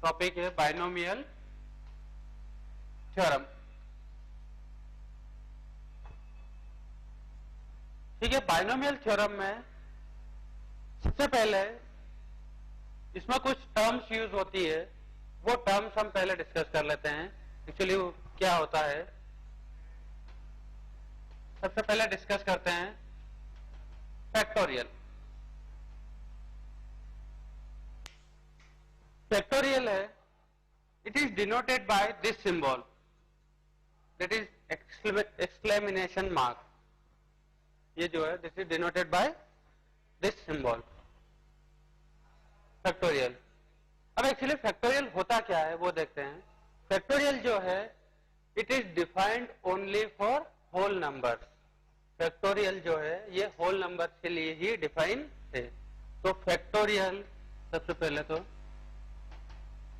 Topic है binomial theorem. ठीक है, बाइनोमियल थ्योरम में सबसे पहले इसमें कुछ टर्म्स यूज होती है, वो टर्म्स हम पहले डिस्कस कर लेते हैं। एक्चुअली क्या होता है, सबसे पहले डिस्कस करते हैं फैक्टोरियल। फैक्टोरियल है, it is denoted by this symbol, that is exclamation mark. ये जो है this is denoted by this symbol factorial. अब एक्चुअली फैक्टोरियल होता क्या है वो देखते हैं। फैक्टोरियल जो है it is defined only for whole numbers. Factorial जो है ये होल नंबर्स के लिए ही डिफाइन है। तो फैक्टोरियल सबसे पहले तो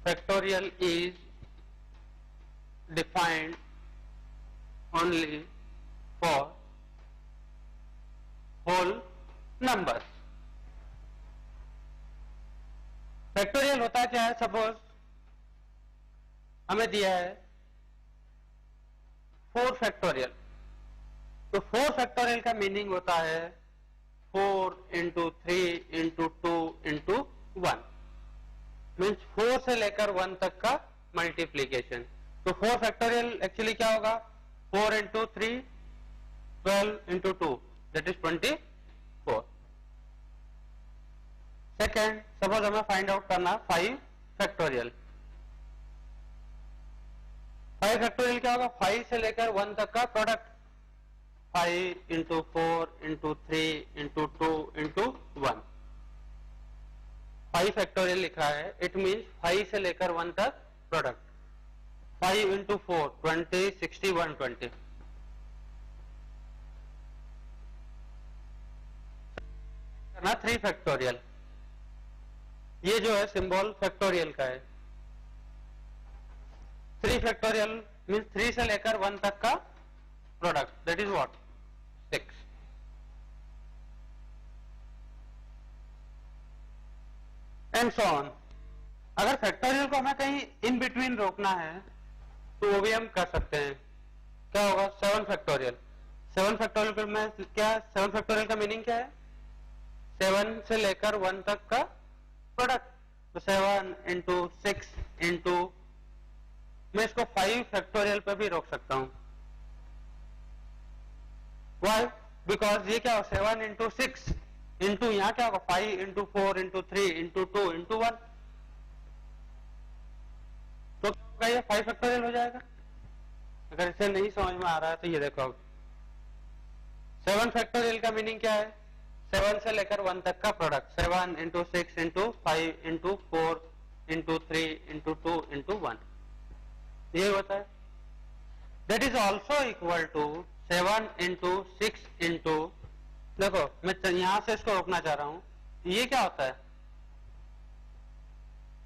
factorial is defined only for whole numbers. Factorial होता क्या है, सपोज हमें दिया है 4 फैक्टोरियल, तो 4 फैक्टोरियल का मीनिंग होता है 4 इंटू 3 इंटू 2 इंटू 1, मीन्स 4 से लेकर 1 तक का मल्टीप्लीकेशन। तो 4 फैक्टोरियल एक्चुअली क्या होगा, 4 into 3 12 into 2 that is 24। Second, suppose हमें फाइंड आउट करना 5 फैक्टोरियल। 5 फैक्टोरियल क्या होगा, 5 से लेकर 1 तक का product, 5 into 4 into 3 into 2 into 1। 5 factorial लिखा है, इट मीन्स 5 से लेकर 1 तक प्रोडक्ट। 5 इंटू 4 20 60 120। करना 3 फैक्टोरियल। ये जो है सिंबल फैक्टोरियल का है। 3 फैक्टोरियल मीन्स 3 से लेकर 1 तक का product, that is what 6। And so on. अगर फैक्टोरियल को हमें कहीं इन बिटवीन रोकना है तो वो भी हम कर सकते हैं। क्या होगा, 7 फैक्टोरियल। 7 फैक्टोरियल में क्या, 7 फैक्टोरियल का मीनिंग क्या है, 7 से लेकर 1 तक का प्रोडक्ट। तो 7 इंटू 6 इंटू, मैं इसको 5 फैक्टोरियल पे भी रोक सकता हूं। वाई, बिकॉज ये क्या हो, 7 इंटू 6 इंटू यहां क्या होगा 5 इंटू 4 इंटू 3 इंटू 2 इंटू 1, तो क्या ये 5 फैक्टोरियल हो जाएगा। अगर इसे नहीं समझ में आ रहा है तो ये देखो, 7 फैक्टोरियल का मीनिंग क्या है, 7 से लेकर 1 तक का product, 7 into 6 into 5 into 4 into 3 into 2 into 1, ये होता है। That is also equal to 7 into 6 into, देखो मैं यहां से इसको रोकना चाह रहा हूं, ये क्या होता है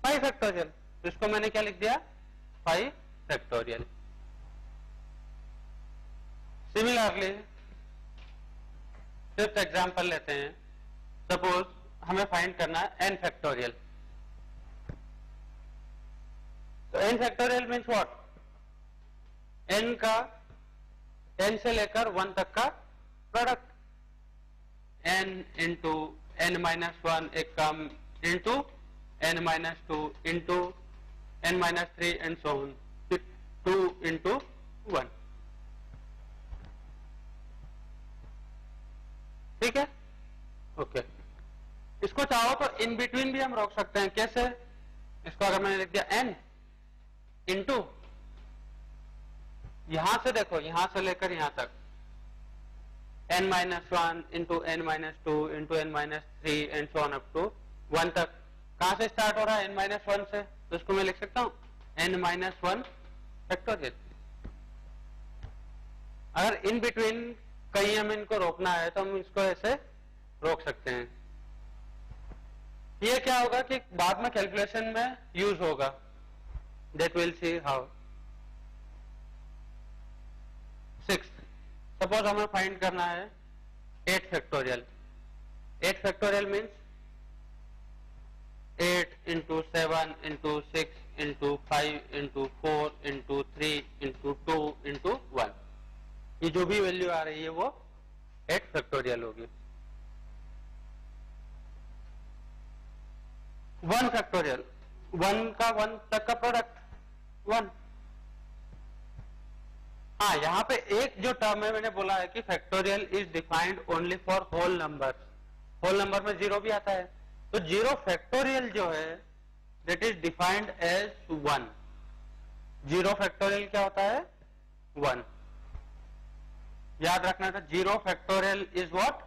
5 फैक्टोरियल। तो इसको मैंने क्या लिख दिया 5 फैक्टोरियल। सिमिलरली फिफ्थ एग्जाम्पल लेते हैं। सपोज हमें फाइंड करना है n फैक्टोरियल। तो n factorial means what, n का, n से लेकर 1 तक का product, n into n minus 1 एक कम into n minus 2 into n minus 3 and so on, 2 into 1। ठीक है, ओके। इसको चाहो तो इन बिटवीन भी हम रोक सकते हैं। कैसे, इसको अगर मैंने लिख दिया n इंटू, यहां से देखो, यहां से लेकर यहां तक n minus 1 into n minus 2 into n minus 3 and so on up to 1 तक। कहां से स्टार्ट हो रहा है, n माइनस 1 से, तो इसको मैं लिख सकता हूं n माइनस 1 फैक्टोरियल। अगर इन बिटवीन कहीं हमें इनको रोकना है तो हम इसको ऐसे रोक सकते हैं। ये क्या होगा कि बाद में कैलकुलेशन में यूज होगा, that will see how. 6, suppose हमें फाइंड करना है 8 factorial. 8 factorial means 8 into 7 into 6 आ रही है वो 8 फैक्टोरियल होगी। 1 फैक्टोरियल, 1 का 1 तक का प्रोडक्ट 1। हाँ, यहाँ पे एक जो टर्म है मैंने बोला है कि factorial is defined only for whole number. Whole number में 0 भी आता है, तो 0 फैक्टोरियल जो है that is defined as 1। 0 factorial क्या होता है? 1। याद रखना था, 0 फैक्टोरियल इज व्हाट?